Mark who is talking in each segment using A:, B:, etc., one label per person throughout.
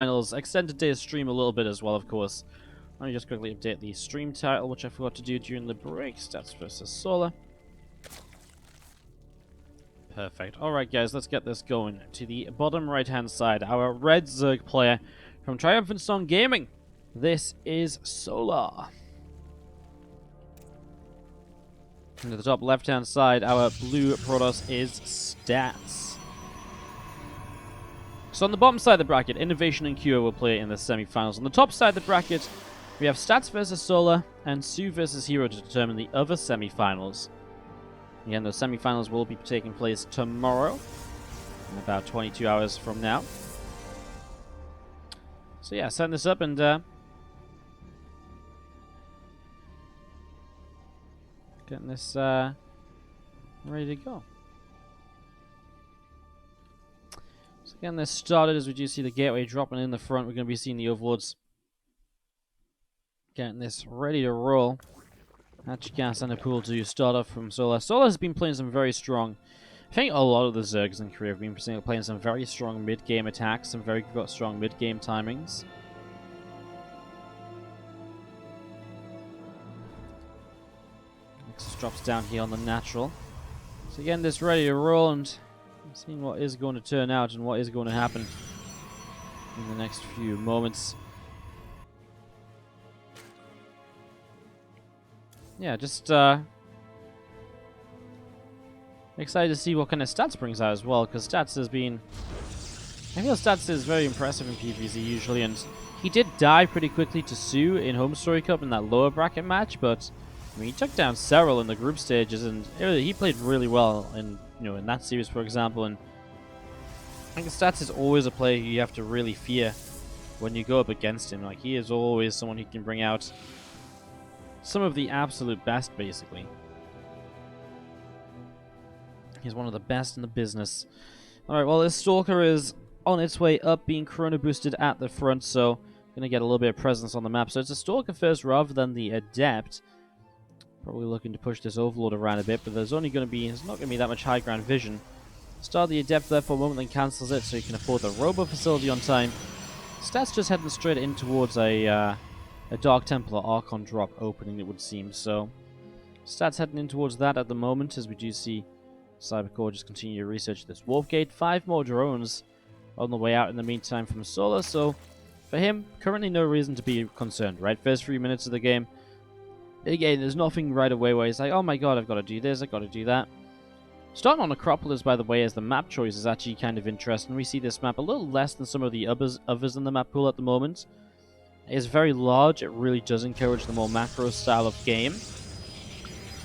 A: Finals. Extended day of stream a little bit as well, of course. Let me just quickly update the stream title, which I forgot to do during the break. Stats versus Solar. Perfect. Alright guys, let's get this going. To the bottom right hand side, our red Zerg player from Triumphant Song Gaming. This is Solar. And to the top left hand side, our blue Protoss is Stats. So on the bottom side of the bracket, Innovation and Cure will play in the semi-finals. On the top side of the bracket, we have Stats versus Solar and Sue versus Hero to determine the other semi-finals. Again, those semi-finals will be taking place tomorrow, in about 22 hours from now. So yeah, setting this up and getting this ready to go. So getting this started as we do see the gateway dropping in the front. We're going to be seeing the Overlords getting this ready to roll. Hatch gas and a pool to start off from Solar. Solar has been playing some very strong. I think a lot of the Zergs in Korea have been playing some very strong mid-game attacks, some very strong mid-game timings. Nexus drops down here on the natural. So again, this ready to roll and seeing what is going to turn out and what is going to happen in the next few moments. Yeah, just excited to see what kind of Stats brings out as well, because Stats has been... I feel Stats is very impressive in PvZ usually, and he did die pretty quickly to Sue in Home Story Cup in that lower bracket match, but I mean, he took down Cyril in the group stages, and he played really well in in that series, for example. And I think Stats is always a player you have to really fear when you go up against him. Like, he is always someone who can bring out some of the absolute best, basically. He's one of the best in the business. Alright, well, this Stalker is on its way up, being Chrono boosted at the front, so gonna get a little bit of presence on the map. So it's a Stalker first rather than the Adept. Probably looking to push this Overlord around a bit, but there's not going to be that much high ground vision. Start the Adept there for a moment, then cancels it so you can afford the Robo facility on time. Stats just heading straight in towards a Dark Templar Archon drop opening, it would seem. So Stats heading in towards that at the moment, as we do see Cybercore just continue to research this Wolf Gate. 5 more drones on the way out in the meantime from Solar, so for him, currently no reason to be concerned, right? First 3 minutes of the game, again, there's nothing right away where he's like, oh my god, I've got to do this, I've got to do that. Starting on Acropolis, by the way, as the map choice is actually kind of interesting. We see this map a little less than some of the others in the map pool at the moment. It's very large. It really does encourage the more macro style of game.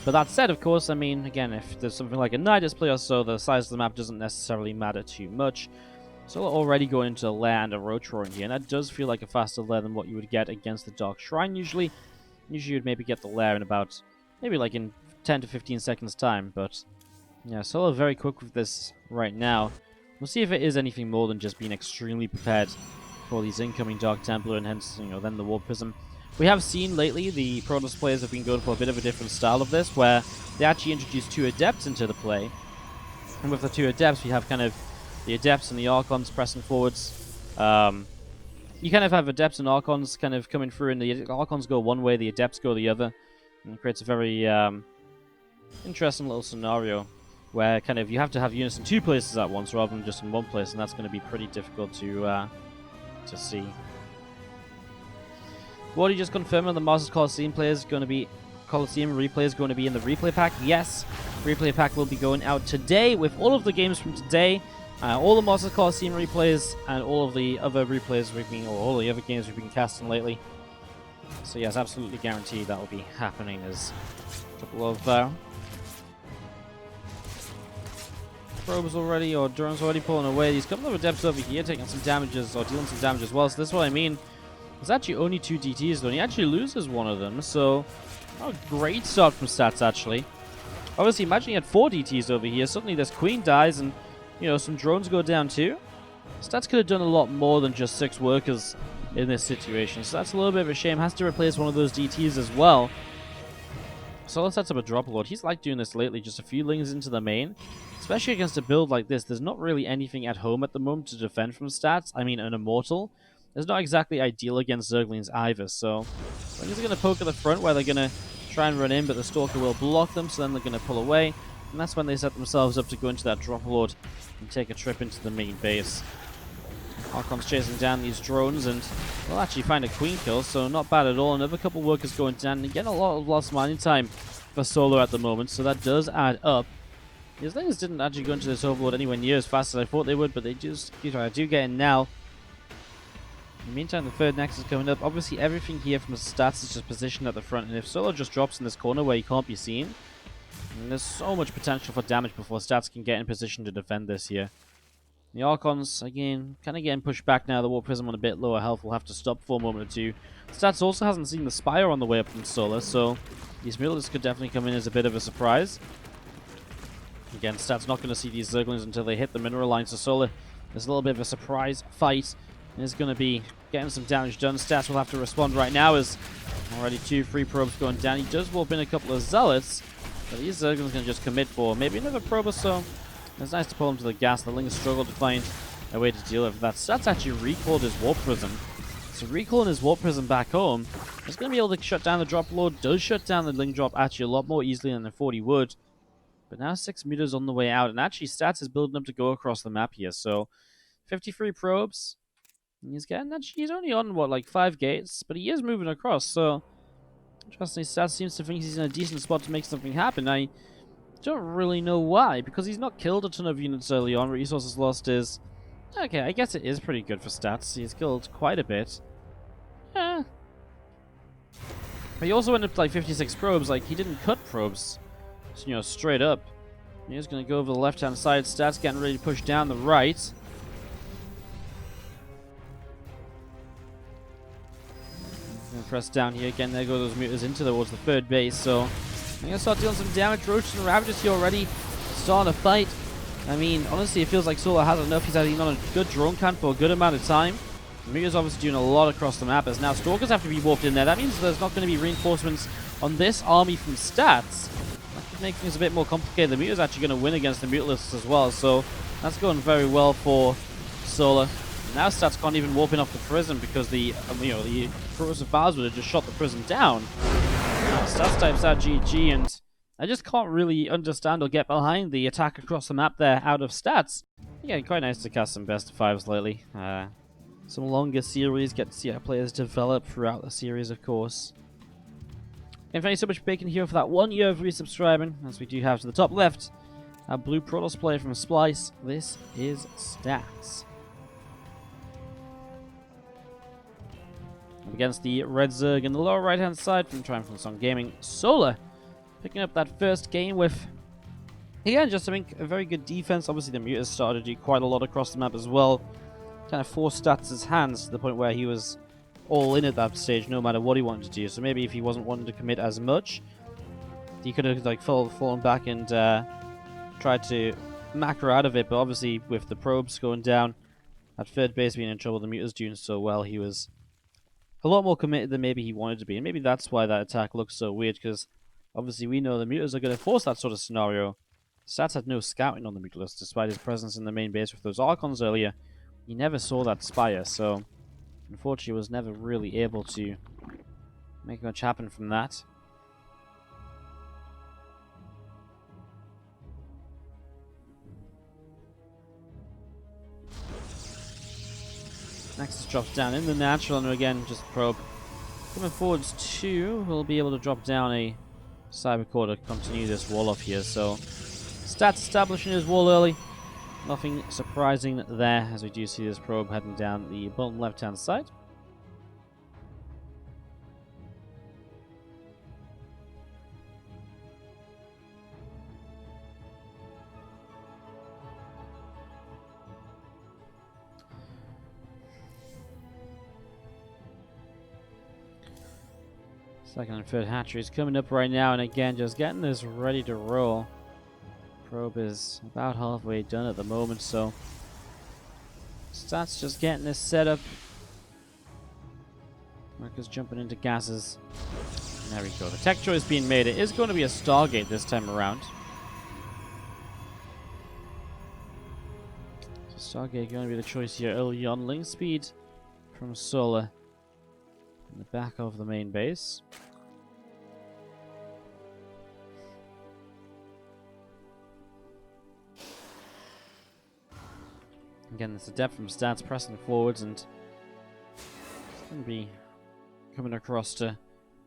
A: But that said, of course, I mean, again, if there's something like a night display or so, the size of the map doesn't necessarily matter too much. So we're already going into a lair and a Rotoring here, and that does feel like a faster lair than what you would get against the Dark Shrine usually. Usually you'd maybe get the lair in about, maybe like in 10 to 15 seconds time, but yeah, Solar very quick with this right now. We'll see if it is anything more than just being extremely prepared for these incoming Dark Templar and hence, then the Warp Prism. We have seen lately the Protoss players have been going for a bit of a different style of this, where they actually introduce 2 Adepts into the play. And with the 2 Adepts, we have kind of the Adepts and the Archons pressing forwards. You kind of have Adepts and Archons kind of coming through, and the Archons go one way, the Adepts go the other. And it creates a very interesting little scenario where kind of you have to have units in 2 places at once rather than just in 1 place, and that's going to be pretty difficult to see. Wardy just confirming the Masters Coliseum replay is going to be in the replay pack. Yes, replay pack will be going out today with all of the games from today. All the Masters Coliseum replays and all of the other replays all the other games we've been casting lately. So yes, absolutely guaranteed that will be happening. There's a couple of probes already, or drones already pulling away. These couple of Adepts over here taking some damages, or dealing some damage as well. So this is what I mean. There's actually only 2 DTs though, and he actually loses one of them. So, a great start from Stats actually. Obviously, imagine he had 4 DTs over here. Suddenly this Queen dies and some drones go down too. Stats could have done a lot more than just 6 workers in this situation. So that's a little bit of a shame. Has to replace one of those DTs as well. So let's set up a Drop Lord. He's like doing this lately, just a few lings into the main. Especially against a build like this, there's not really anything at home at the moment to defend from Stats. I mean, an Immortal. is not exactly ideal against Zerglings either. So I think they're going to poke at the front where they're going to try and run in, but the Stalker will block them, so then they're going to pull away. And that's when they set themselves up to go into that Drop Lord and take a trip into the main base. Archon's chasing down these drones, and we'll actually find a Queen kill, so not bad at all. Another couple workers going down, and again a lot of lost mining time for Solo at the moment, so that does add up. These things didn't actually go into this Overlord anywhere near as fast as I thought they would, but they just do get in now. In the meantime, the third Nexus is coming up. Obviously, everything here from the stats is just positioned at the front, and if Solo just drops in this corner where he can't be seen, then there's so much potential for damage before stats can get in position to defend this here. The Archons, again, kind of getting pushed back now. The War Prism on a bit lower health will have to stop for a moment or two. Stats also hasn't seen the Spire on the way up from Solar, so these Mutalisks could definitely come in as a bit of a surprise. Again, Stats not going to see these Zerglings until they hit the mineral line, so Solar, there's a little bit of a surprise fight. Is going to be getting some damage done. Stats will have to respond right now as already 2 free probes going down. He does warp in a couple of Zealots, but these Zerglings going to just commit for maybe another probe or so. It's nice to pull him to the gas. The Lings struggle to find a way to deal with that. Stats actually recalled his Warp Prism. So recalling his Warp Prism back home, he's going to be able to shut down the Drop Lord. Does shut down the Ling Drop actually a lot more easily than the 40 would. But now 6 meters on the way out. And actually Stats is building up to go across the map here. So 53 probes. He's getting actually, he's only on what, like 5 gates, but he is moving across. So interestingly, Stats seems to think he's in a decent spot to make something happen. I don't really know why, because he's not killed a ton of units early on. Resources lost is okay. I guess it is pretty good for Stats. He's killed quite a bit. Yeah. But he also ended up with like 56 probes. Like, he didn't cut probes, so, you know, straight up. He's going to go over the left-hand side. Stats getting ready to push down the right. Press down here again. There go those Mutas into towards the third base. So I'm going to start dealing some damage. Roaches and Ravagers here already starting to fight. I mean, honestly, it feels like Solar has enough. He's adding on a good drone count for a good amount of time. Muta's obviously doing a lot across the map, as now Stalkers have to be warped in there. That means there's not going to be reinforcements on this army from Stats. That could make things a bit more complicated. The Muta's actually going to win against the Mutalisks as well, so that's going very well for Solar. Now Stats can't even warp in off the prison because the the corrosive bars would have just shot the prison down. Stats types out GG, and I just can't really understand or get behind the attack across the map there out of Stats. Yeah, quite nice to cast some best of 5s lately. Some longer series, get to see how players develop throughout the series, of course. And thank you so much for being here for that 1 year of resubscribing, as we do have to the top left, our blue Protoss player from Splice. This is Stats. Against the Red Zerg in the lower right hand side from Triumphant Song Gaming. Solar picking up that first game with, again, just I think a very good defense. Obviously the Mutas started to do quite a lot across the map as well. Kind of forced Stats' hands to the point where he was all in at that stage no matter what he wanted to do. So maybe if he wasn't wanting to commit as much, he could have like fallen back and tried to macro out of it. But obviously with the probes going down, at third base being in trouble, the Mutas doing so well, he was a lot more committed than maybe he wanted to be. And maybe that's why that attack looks so weird, because obviously we know the Mutas are going to force that sort of scenario. Stats had no scouting on the Mutalisks, despite his presence in the main base with those Archons earlier. He never saw that Spire, so unfortunately was never really able to make much happen from that. Nexus drops down in the natural, and again, just probe. Coming forwards 2, we'll be able to drop down a Cyber Core to continue this wall off here. So, Stats establishing his wall early. Nothing surprising there, as we do see this probe heading down the bottom left-hand side. Second and third hatcheries coming up right now, and again, just getting this ready to roll. Probe is about halfway done at the moment, so Stats just getting this set up. Marcus jumping into gases. And there we go. The tech choice being made. It is going to be a Stargate this time around. So Stargate going to be the choice here early on. Link speed from Solar in the back of the main base. Again, there's a depth from Stats pressing forwards, and it's going to be coming across to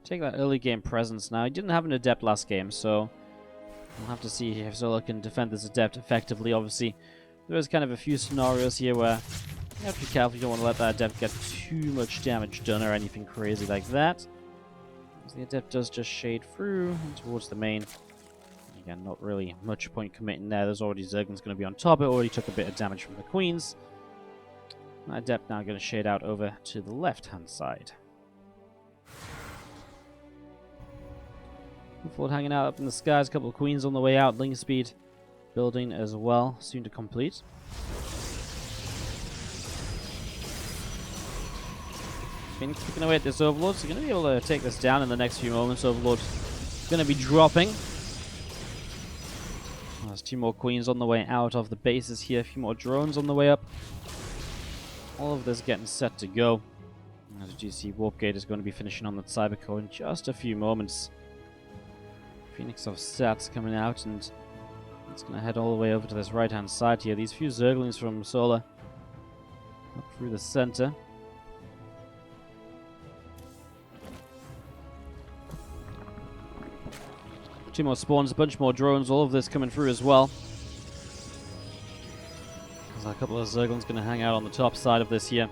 A: take that early game presence now. He didn't have an Adept last game, so we'll have to see if Zola can defend this Adept effectively. Obviously, there is kind of a few scenarios here where you have to be careful. You don't want to let that Adept get too much damage done or anything crazy like that. As the Adept does just shade through and towards the main. Again, not really much point committing there. There's already Zerglings going to be on top. It already took a bit of damage from the Queens. That Adept now going to shade out over to the left-hand side. Forward hanging out up in the skies. A couple of Queens on the way out. Ling speed building as well. Soon to complete. Phoenix picking away at this Overlord. So going to be able to take this down in the next few moments. Overlord going to be dropping. There's 2 more Queens on the way out of the bases here. A few more drones on the way up. All of this getting set to go. As you see, Warp Gate is going to be finishing on that Cyber Core in just a few moments. Phoenix of Stats coming out, and it's going to head all the way over to this right-hand side here. These few Zerglings from Solar up through the center. Two more spawns, a bunch more drones, all of this coming through as well. There's a couple of Zerglings going to hang out on the top side of this here.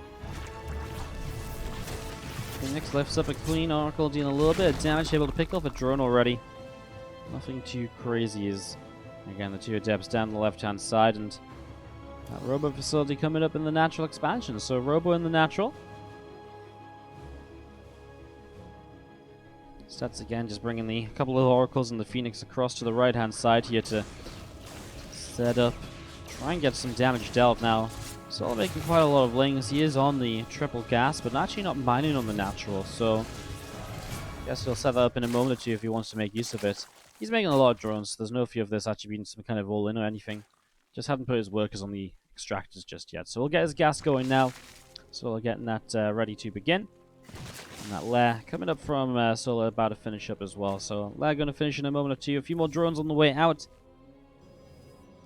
A: Phoenix lifts up a Queen. Oracle dealing a little bit of damage, able to pick off a drone already. Nothing too crazy as, again, the 2 Adepts down the left-hand side, and that Robo facility coming up in the natural expansion. So Robo in the natural. Stats again, just bringing the couple of Oracles and the Phoenix across to the right-hand side here to set up, try and get some damage dealt now. Still making quite a lot of Lings. He is on the triple gas, but actually not mining on the natural, so I guess he'll set that up in a moment or two if he wants to make use of it. He's making a lot of drones, so there's no fear of this actually being some kind of all-in or anything. Just haven't put his workers on the extractors just yet. So we'll get his gas going now. So we're getting that ready to begin. And that Lair coming up from Solar, about to finish up as well. So Lair going to finish in a moment or two. A few more drones on the way out.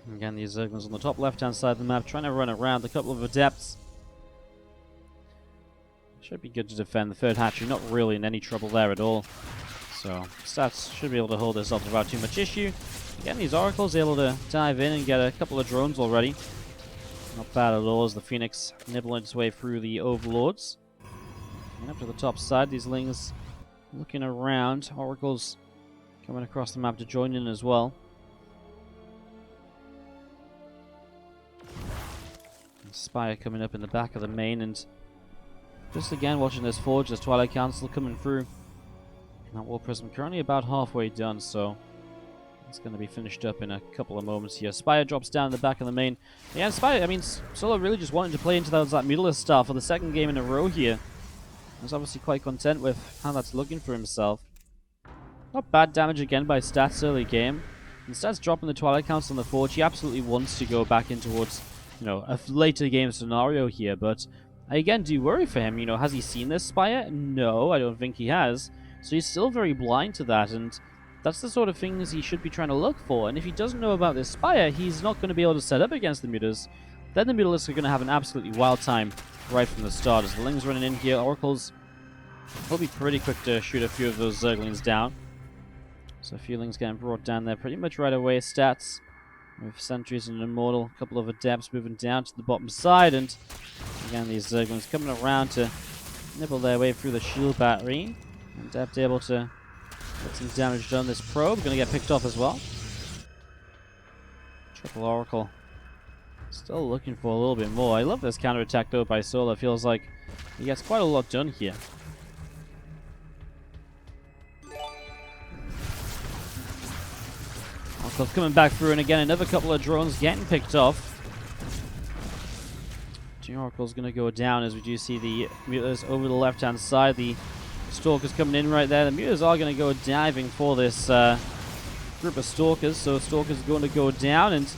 A: And again, these Zerglings on the top left-hand side of the map trying to run around. A couple of Adepts. Should be good to defend. The third hatchery not really in any trouble there at all. So Stats should be able to hold this up without too much issue. Again, these Oracles able to dive in and get a couple of drones already. Not bad at all as the Phoenix nibbling its way through the Overlords. And up to the top side, these Lings looking around. Oracles coming across the map to join in as well. And Spire coming up in the back of the main, and just again watching this forge, this Twilight Council coming through. And that War Prism currently about halfway done, so it's going to be finished up in a couple of moments here. Spire drops down in the back of the main. Yeah, Spire, I mean, Solo really just wanted to play into that Mutalisk style for the second game in a row here. He's obviously quite content with how that's looking for himself. Not bad damage again by Stats early game. And Stats dropping the Twilight Council on the forge. He absolutely wants to go back in towards, you know, a later game scenario here, but I again do worry for him. You know, has he seen this Spire? No, I don't think he has. So he's still very blind to that, and that's the sort of things he should be trying to look for. And if he doesn't know about this Spire, he's not going to be able to set up against the Mutas. Then the Mutalisks are going to have an absolutely wild time right from the start. As the Lings running in here, Oracles will be pretty quick to shoot a few of those Zerglings down. So a few Lings getting brought down there pretty much right away. Stats with Sentries and Immortal. A couple of Adepts moving down to the bottom side. And again, these Zerglings coming around to nibble their way through the shield battery. Adept able to get some damage done. This probe going to get picked off as well. Triple Oracle still looking for a little bit more. I love this counterattack though by Solar. Feels like he gets quite a lot done here. Oracle's coming back through, and again another couple of drones getting picked off. Two Oracle's going to go down as we do see the Mutas over the left hand side. The Stalkers coming in right there. The Mutas are going to go diving for this group of Stalkers. So Stalkers are going to go down, and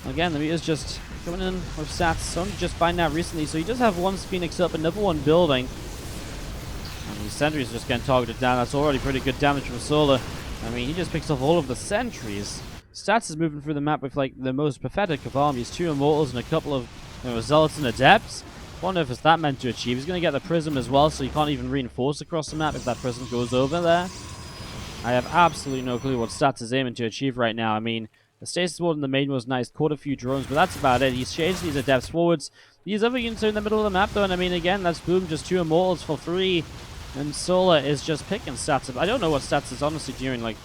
A: Again, the Muta's just coming in with stats. Only just finding out recently, so he does have one Phoenix up, another one building. And these sentries just getting targeted down. That's already pretty good damage from Solar. I mean, he just picks off all of the sentries. Stats is moving through the map with, like, the most pathetic of armies. 2 Immortals and a couple of Zealots and Adepts. I wonder if it's that meant to achieve. He's going to get the Prism as well, so he can't even reinforce across the map if that Prism goes over there. I have absolutely no clue what Stats is aiming to achieve right now. I mean, the Stasis Ward in the main was nice. Caught a few drones, but that's about it. He's changed these Adepts forwards. These other units are in the middle of the map, though, and I mean, again, that's boom, just 2 Immortals for 3. And Solar is just picking Stats. I don't know what Stats is honestly doing. Like,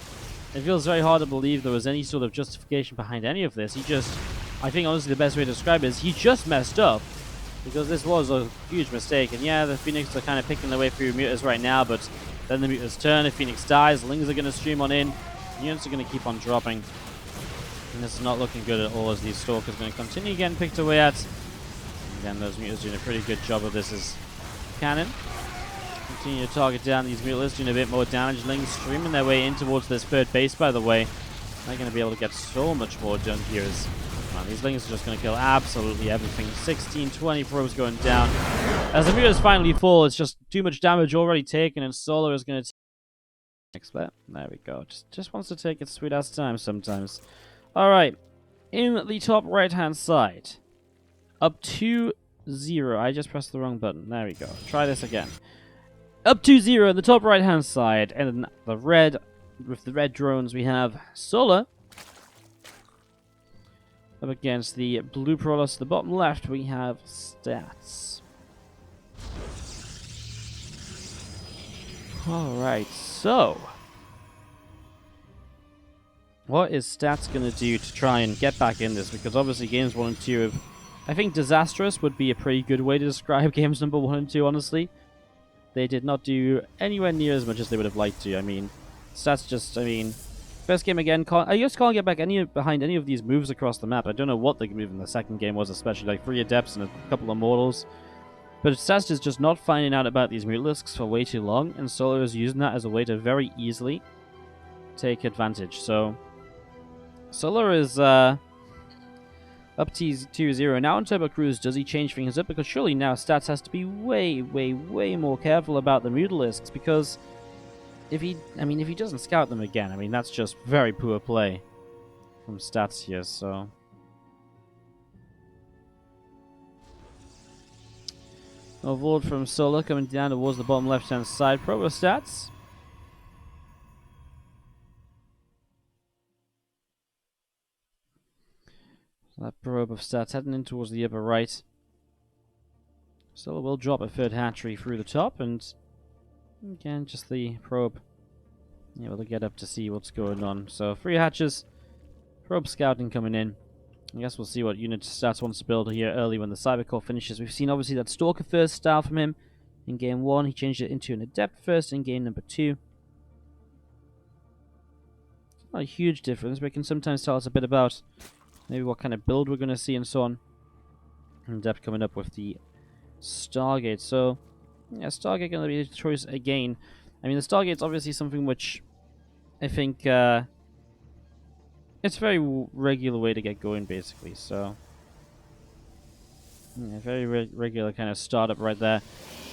A: it feels very hard to believe there was any sort of justification behind any of this. He just, I think honestly the best way to describe it is he just messed up. Because this was a huge mistake. And yeah, the Phoenix are kind of picking their way through Mutas right now, but then the Mutas turn. If Phoenix dies, Lings are going to stream on in. Units are going to keep on dropping. And this is not looking good at all as these Stalkers are going to continue getting picked away at. Again, those Mutas doing a pretty good job of this as cannon. Continue to target down these Mutas, doing a bit more damage. Lings streaming their way in towards this third base, by the way. They're going to be able to get so much more done here as, man, these Lings are just going to kill absolutely everything. 16, 20 probes going down. As the Mutas finally fall, it's just too much damage already taken, and Solar is going to take... There we go. Just wants to take its sweet ass time sometimes. Alright. In the top right-hand side. Up to 0. I just pressed the wrong button. There we go. Try this again. Up to 0 in the top right-hand side, and in the red, with the red drones, we have Solar. Up against the blue Prowlers. To the bottom left, we have Stats. Alright, so... what is Stats going to do to try and get back in this? Because obviously games 1 and 2 have... I think disastrous would be a pretty good way to describe games number 1 and 2, honestly. They did not do anywhere near as much as they would have liked to. I mean, Stats just, I mean... First game again, I just can't get back behind any of these moves across the map. I don't know what the move in the second game was, especially like 3 Adepts and a couple of Mortals. But Stats is just not finding out about these Mutalisks for way too long, and Solar is using that as a way to very easily take advantage. So, Solar is up to 2-0. Now on Turbo Cruise, does he change things up? Because surely now Stats has to be way, way, way more careful about the Mutalisks, because if he doesn't scout them again, I mean, that's just very poor play from Stats here, so... Overlord from Solar coming down towards the bottom left-hand side. Probo Stats. So that probe of Stats heading in towards the upper right. Solar will drop a third hatchery through the top, and again, just the probe able to get up to see what's going on. So 3 hatches, probe scouting coming in. I guess we'll see what unit Stats wants to build here early when the Cybercore finishes. We've seen obviously that Stalker first style from him in game 1. He changed it into an Adept first in game number 2. It's not a huge difference, but it can sometimes tell us a bit about maybe what kind of build we're going to see and so on. And Adept coming up with the Stargate. So, yeah, Stargate going to be the choice again. I mean, the Stargate's obviously something which I think it's a very regular way to get going, basically. So, yeah, very regular kind of startup right there.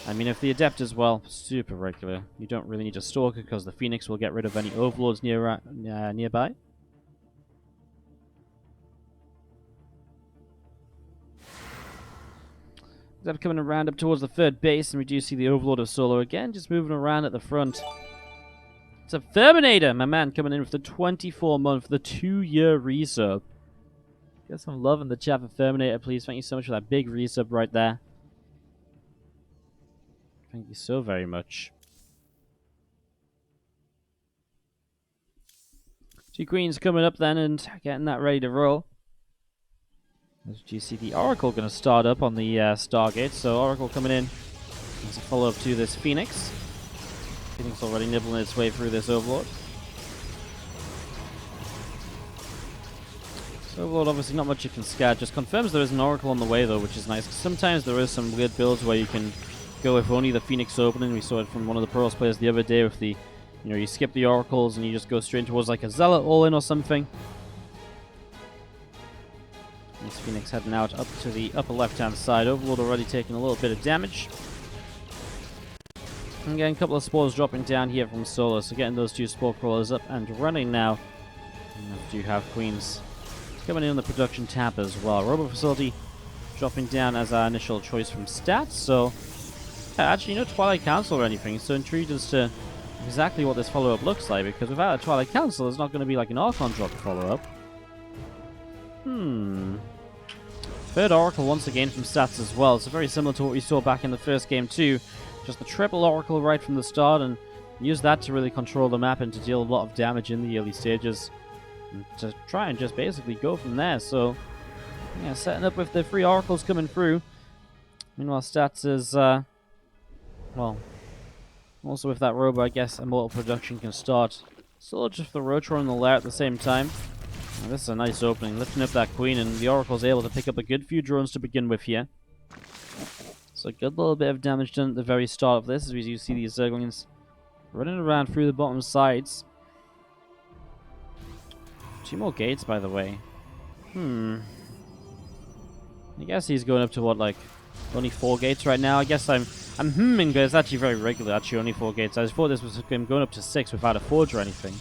A: I mean, if the Adept as well, super regular. You don't really need a Stalker because the Phoenix will get rid of any Overlords nearby. Adept coming around up towards the third base, and we do see the Overlord of Solar again, just moving around at the front. It's a Terminator, my man, coming in with the 24-month, the 2-year resub. Get some love in the chat for Terminator, please. Thank you so much for that big resub right there. Thank you so very much. 2 Queens coming up then and getting that ready to roll. As you see, the Oracle going to start up on the Stargate. So Oracle coming in as a follow-up to this Phoenix. Phoenix already nibbling its way through this Overlord. So Overlord obviously not much you can scout. Just confirms there is an Oracle on the way though, which is nice. Sometimes there is some weird builds where you can go with only the Phoenix opening. We saw it from one of the Pros players the other day with the, you know, you skip the Oracles and you just go straight towards like a Zealot all-in or something. This Phoenix heading out up to the upper left-hand side. Overlord already taking a little bit of damage. And getting a couple of spores dropping down here from Solo, so getting those 2 spore crawlers up and running now. And we do have Queens coming in on the production tab as well. Robo Facility dropping down as our initial choice from stats, so actually no Twilight Council or anything, so intrigued as to exactly what this follow-up looks like, because without a Twilight Council there's not going to be like an Archon drop follow-up. Third Oracle once again from stats as well, so very similar to what we saw back in the first game too. Just the triple Oracle right from the start, and use that to really control the map and to deal a lot of damage in the early stages. And to try and just basically go from there, so yeah, setting up with the 3 Oracles coming through. Meanwhile, stats is, well, also with that Robo, I guess Immortal production can start. Still just the Rotron and the Lair at the same time. Now, this is a nice opening, lifting up that Queen, and the Oracle's able to pick up a good few drones to begin with here. So a good little bit of damage done at the very start of this, as you see these Zerglings running around through the bottom sides. 2 more gates, by the way. I guess he's going up to what, like, only 4 gates right now. I guess I'm but it's actually very regular, actually, only 4 gates. I just thought this was him going up to 6 without a Forge or anything.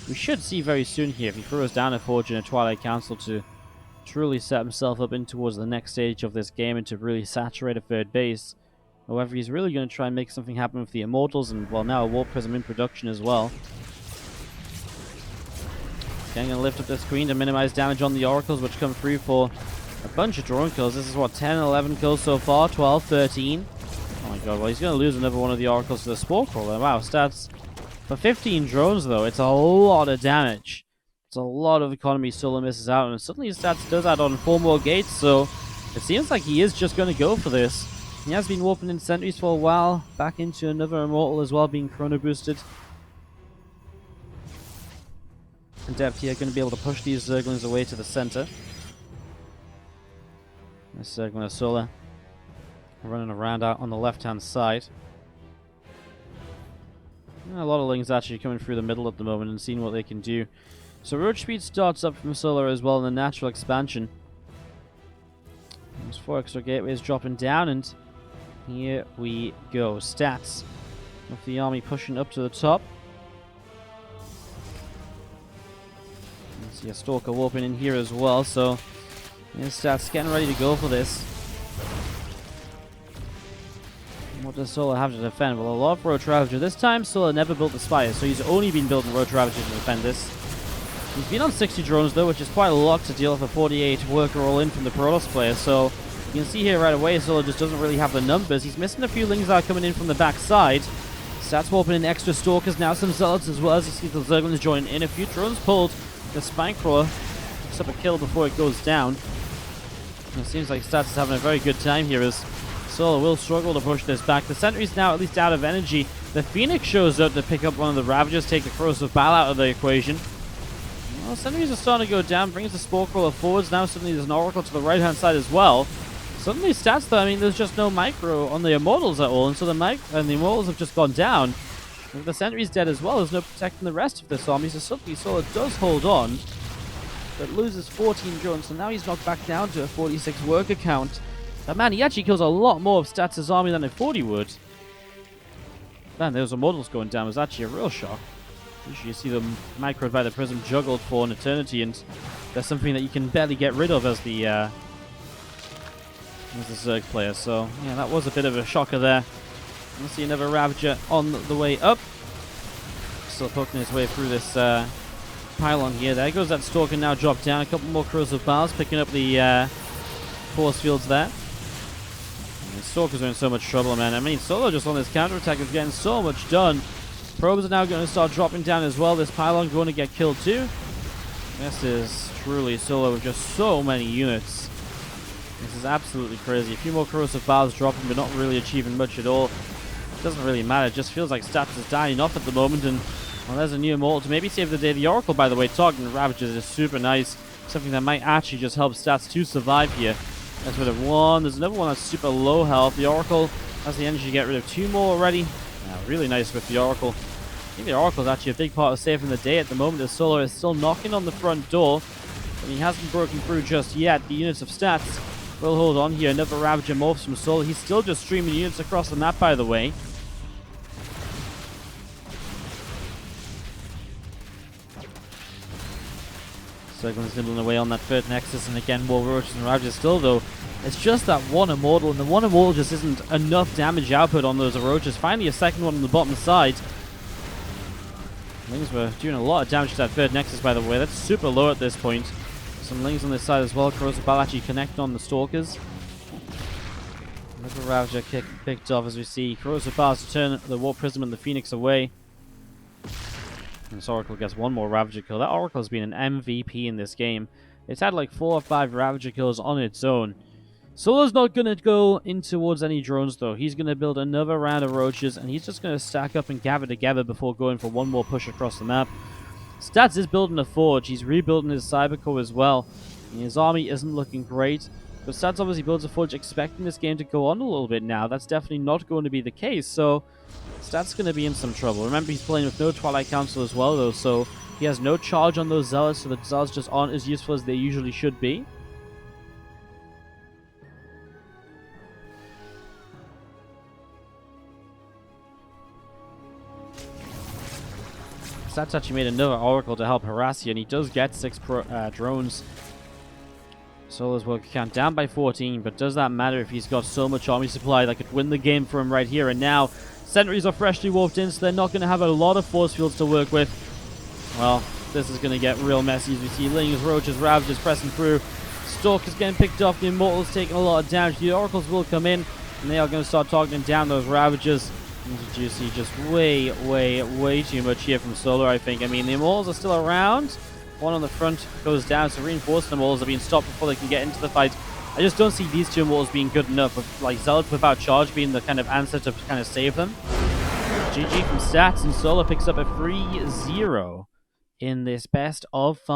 A: We should see very soon here if he throws down a Forge in a Twilight Council to truly set himself up in towards the next stage of this game and to really saturate a third base. However, he's really going to try and make something happen with the Immortals and, well, now a Warp Prism in production as well. Again, going to lift up this Queen to minimize damage on the Oracles, which come through for a bunch of drone kills. This is what, 10, 11 kills so far, 12, 13. Oh my god, well, he's going to lose another one of the Oracles to the Spore Crawler. Wow, stats for 15 drones, though. It's a lot of damage. It's a lot of economy Solo misses out, and suddenly his stats does add on 4 more gates, so it seems like he is just going to go for this. He has been warping in sentries for a while, back into another Immortal as well, being chrono boosted. And Depth here going to be able to push these Zerglings away to the center. This Zergling Solar running around out on the left-hand side. A lot of Lings actually coming through the middle at the moment and seeing what they can do. So Roach Speed starts up from Solar as well in the natural expansion. There's 4 extra gateways dropping down, and here we go. Stats of the army pushing up to the top. You see a Stalker warping in here as well, so Stats getting ready to go for this. What does Solar have to defend? Well, a lot of Roach Ravager. This time, Solar never built the Spire, so he's only been building Roach Ravager to defend this. He's been on 60 drones, though, which is quite a lot to deal with a 48 worker all-in from the Protoss player, so you can see here right away, Solar just doesn't really have the numbers. He's missing a few Lings that are coming in from the back side. Stats warping in extra Stalkers, now some Zealots as well, as you see the Zerglings joining in. A few drones pulled. The Spinecrawler picks up a kill before it goes down. And it seems like Stats is having a very good time here, as Solar will struggle to push this back. The Sentry's now at least out of energy. The Phoenix shows up to pick up one of the Ravagers, take the Corrosive Bile out of the equation. Well, Sentries are starting to go down, brings the Spore Crawler forwards. Now suddenly there's an Oracle to the right-hand side as well. Suddenly Stats, though, I mean, there's just no micro on the Immortals at all, and so the Immortals have just gone down. And the Sentry's dead as well, there's no protecting the rest of this army, so suddenly Solar does hold on, but loses 14 drones, so now he's knocked back down to a 46 worker count. But man, he actually kills a lot more of Stats' army than I thought he would. Man, those Immortals going down was actually a real shock. Usually you see them microed by the Prism juggled for an eternity, and that's something that you can barely get rid of as the Zerg player. So yeah, that was a bit of a shocker there. We'll see another Ravager on the way up. Still poking his way through this pylon here. There goes that Stalker, now dropped down. A couple more Corrosive Biles picking up the force fields there. And the Stalkers are in so much trouble, man. I mean, Solo just on this counterattack is getting so much done. Probes are now going to start dropping down as well. This pylon going to get killed too. This is truly Solo with just so many units. This is absolutely crazy. A few more Corrosive Biles dropping, but not really achieving much at all. It doesn't really matter. It just feels like Stats is dying off at the moment. And, well, there's a new Immortal to maybe save the day. The Oracle, by the way, targeting Ravagers is super nice. Something that might actually just help Stats to survive here. That's rid of one. There's another one that's super low health. The Oracle has the energy to get rid of 2 more already. Yeah, really nice with the Oracle. I think the Oracle is actually a big part of saving the day at the moment, as Solar is still knocking on the front door. And he hasn't broken through just yet. The units of stats will hold on here. Another Ravager morphs from Soul. He's still just streaming units across the map, by the way. Circle's nibbling away on that third Nexus, and again, more Roaches and Ravagers still, though. It's just that one Immortal, and the one Immortal just isn't enough damage output on those Roaches. Finally, a second one on the bottom side. Lings were doing a lot of damage to that third Nexus, by the way. That's super low at this point. Some Lings on this side as well. Corrosive Bile actually connecting on the Stalkers. Another Ravager picked off, as we see. Corrosive Biles to turn the Warp Prism and the Phoenix away. And this Oracle gets one more Ravager kill. That Oracle has been an MVP in this game. It's had like 4 or 5 Ravager kills on its own. Solo's not going to go in towards any drones, though. He's going to build another round of Roaches, and he's just going to stack up and gather together before going for one more push across the map. Stats is building a Forge. He's rebuilding his Cybercore as well. And his army isn't looking great. But Stats obviously builds a Forge expecting this game to go on a little bit now. That's definitely not going to be the case, so Stats going to be in some trouble. Remember, he's playing with no Twilight Council as well, though, so he has no charge on those Zealots, so the Zealots just aren't as useful as they usually should be. Stats actually made another Oracle to help harass you, and he does get 6 drones. Solo's work count down by 14, but does that matter if he's got so much army supply that could win the game for him right here and now? Sentries are freshly warped in, so they're not going to have a lot of force fields to work with. Well, this is going to get real messy as we see Lings, Roaches, Ravagers pressing through. Stalker's getting picked off, the Immortal's taking a lot of damage. The Oracles will come in, and they are going to start targeting down those Ravagers. And you see just way too much here from Solar, I think. I mean, the Immortals are still around. One on the front goes down, so reinforced Immortals are being stopped before they can get into the fight. I just don't see these two Immortals being good enough, with like Zealot without charge being the kind of answer to kind of save them. GG from Stats, and Solar picks up a 3-0 in this best of 5.